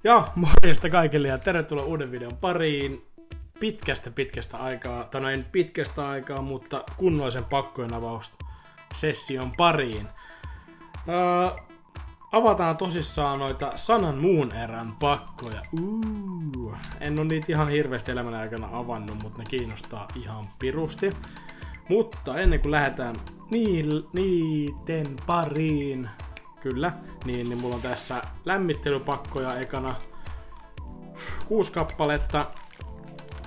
Ja morjesta kaikille ja tervetuloa uuden videon pariin. Pitkästä aikaa, tai no en pitkästä aikaa, mutta kunnollisen pakkojen avaussession pariin. Avataan tosissaan noita Sun and Moon erän pakkoja. En oo niitä ihan hirveästi elämän aikana avannut, mutta ne kiinnostaa ihan pirusti. Mutta ennen kuin lähdetään niiden pariin, kyllä, niin mulla on tässä lämmittelypakkoja ekana 6 kappaletta.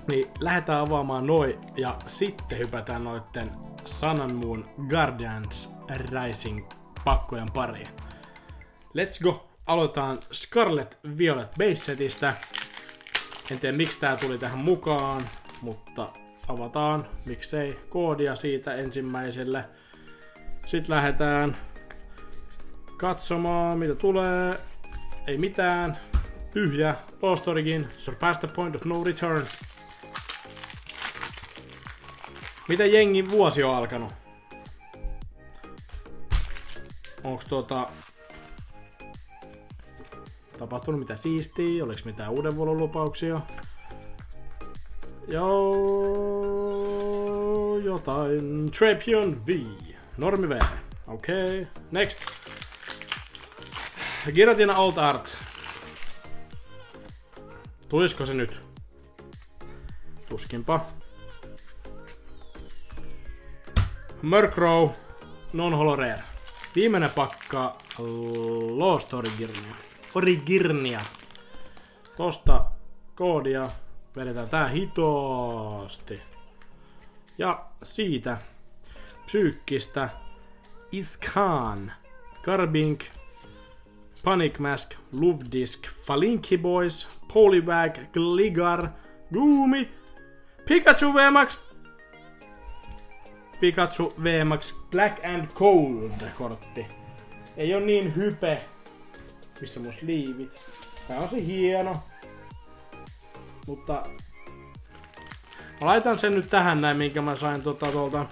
Niin lähdetään avaamaan noi ja sitten hypätään noitten Sun and Moon Guardians Rising pakkojen pariin. Let's go! Aloitetaan Scarlet Violet Base Setistä. En tiedä miksi tää tuli tähän mukaan, mutta avataan, miksei, koodia siitä ensimmäiselle. Sitten lähdetään katsomaan mitä tulee. Ei mitään. Tyhjä. Lost Origin. Surpass the point of no return. Miten jengin vuosi on alkanut? Onks tapahtunut mitä siistiä? Oliks mitään uuden vuoden lupauksia? Joo, jotain. Trepion V. Normi V. Okei. Next. Giratina Old Art. Tulisiko se nyt? Tuskinpa. Murkrow. Non-holo rare. Viimeinen pakka. Lost Origirnia. Tosta koodia. Vedetään tää hitoasti. Ja siitä psyykkistä Iskan, Garbink, Panic Mask, Luvdisk, Falinky Boys, Poliwag, Gligar, Goomy, Pikachu VMAX Black and Cold kortti. Ei oo niin hype. Missä mun sleevit? Tää on se hieno. Mutta mä laitan sen nyt tähän näin, minkä mä sain tuolta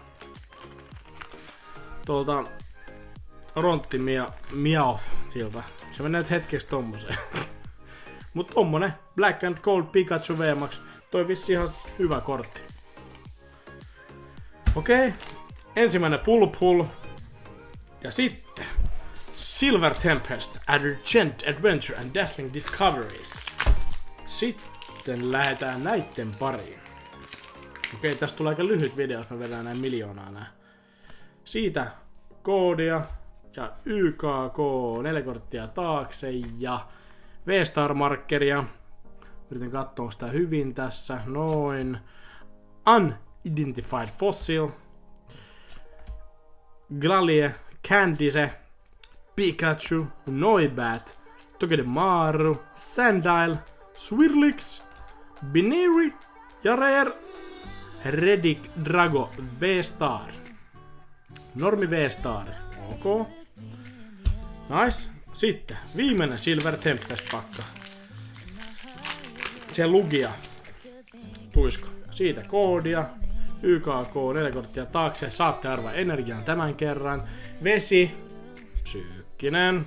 Rontti Meowthilta. Se menee nyt hetkeksi tommoseen. Mut tommonen Black and Cold Pikachu VMAX. Toi vissi ihan hyvä kortti. Okei. Ensimmäinen full pull. Ja sitten Silver Tempest, Argent Adventure and Dazzling Discoveries. Sitten lähdetään näitten pariin. Okei, tästä tulee aika lyhyt video, jos me vedään näin miljoonaa nää. Siitä koodia ja YKK 4 korttia taakse ja V-Star markkeria. Yritän katsoa, onko tää hyvin tässä. Noin. Unidentified Fossil. Glalie, Candice, Pikachu, Noibat, Togedemaru, Sandile, Swirlix, Binary ja Rare Redick Drago V-Star. Normi V-Star. Ok. Nice. Sitten viimeinen Silver Tempest pakka. Se Lugia. Tuisko. Siitä koodia. YKK 4 korttia taakse. Saatte arvaa energian tämän kerran. Vesi. Psyykkinen.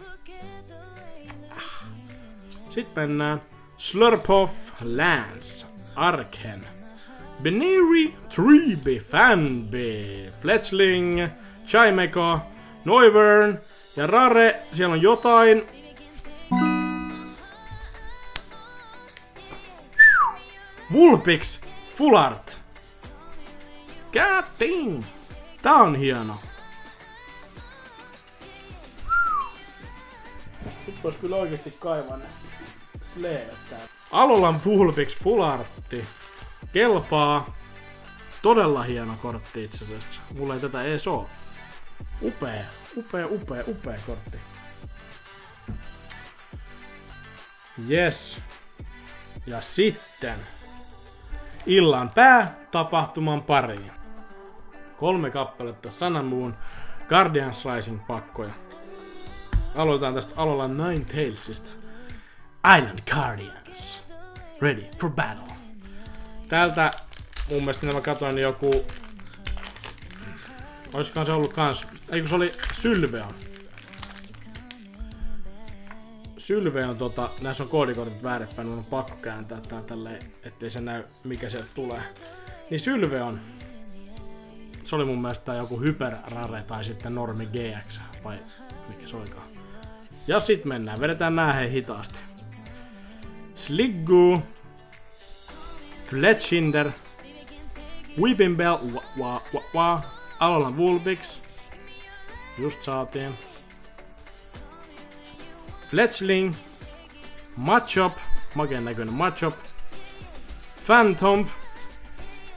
Sitten mennään Slurpoff, Lance, Arken, Beniri, Treebe, Fanby, Fletchling, Chimeco, Noivern ja Rare. Siellä on jotain. Vulpix, Full Art. God damn. Tää on hieno. Nyt vois kyllä oikeesti kaivaa ne sleet täällä. Alolan Vulpix Full Artti. Kelpaa. Todella hieno kortti itse asiassa. Mulla ei tätä ees oo. Upea kortti. Yes. Ja sitten illan päätapahtuman pariin. 3 kappaletta Sun and Moon Guardians Rising pakkoja. Aloitetaan tästä Alolan Ninetales-ista. Island Guardians. Ready for battle. Täältä mun mielestä mitä mä katsoin niin joku. Olisikohan se ollut kans. Eikö se oli Sylveon. Sylve on näissä on koodikortit väärinpäin, mun on pakko kääntää tää tälleen, ettei se näy mikä sieltä tulee. Niin Sylve on. Se oli mun mielestä joku Hyper Rare tai sitten Normi GX, vai mikä se olikaan. Ja sit mennään, vedetään nää hei hitaasti. Sliggu, Fletchinder, Weeping Bell, Alolan Vulpix, just saatiin. Fletchling, Machop, makeen näköinen Machop, Phantom,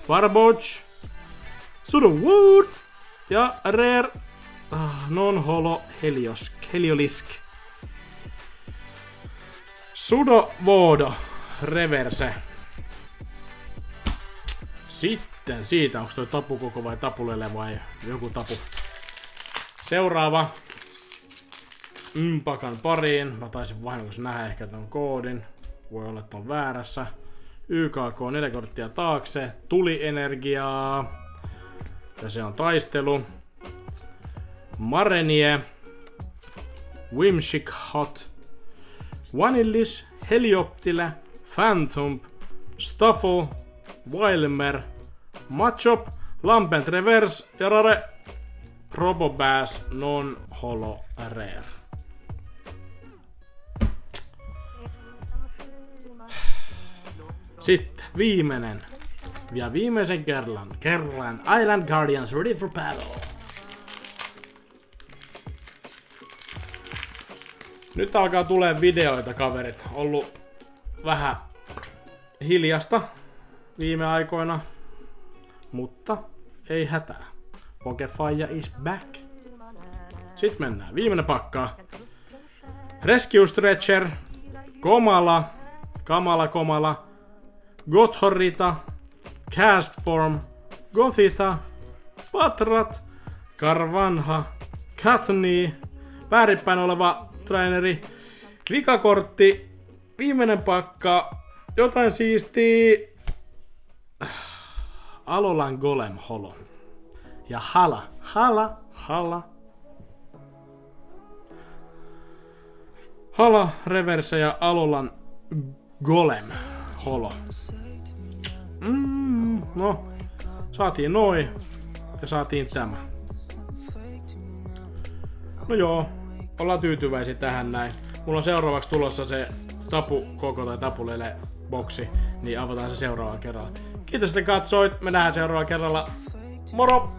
Barboach, Sudowoodo ja Rare Non-Holo Heliolisk. Sudowoodo Reverse. Sitten siitä, onko toi tapukoko vai tapulele vai joku tapu. Seuraava. Pakan pariin. Mä taisin vahingossa nähdä ehkä ton koodin. Voi olla, että on väärässä. YKK 4 korttia taakse. Tulienergiaa. Ja se on taistelu. Marenie. Whimsicott Hot. Vanillis. Helioptile. Phantom. Stuffle. Wilmer. Machop. Lampent Reverse. Ja Rare. Probobass Non-Holo Rare. Sitten viimeinen. Ja viimeisen kerran Island Guardians ready for battle. Nyt alkaa tulee videoita, kaverit. Ollut vähän hiljasta viime aikoina. Mutta ei hätää. Pokefaija is back. Sitten mennään. Viimeinen pakka. Rescue Stretcher. Kamala. Gothorita. Castform. Gothita. Patrat. Karvanha. Katni. Väärinpäin oleva traineri. Vikakortti. Viimeinen pakka. Jotain siistiä. Alolan Golem Holo. Ja Hala Reverse ja Alolan Golem Holo. No, saatiin noin ja saatiin tämä. No joo, ollaan tyytyväisiä tähän näin. Mulla on seuraavaksi tulossa se tapukoko tai tapulele boksi, niin avataan se seuraavalla kerralla. Kiitos, että katsoit. Me nähdään seuraavalla kerralla. Moro!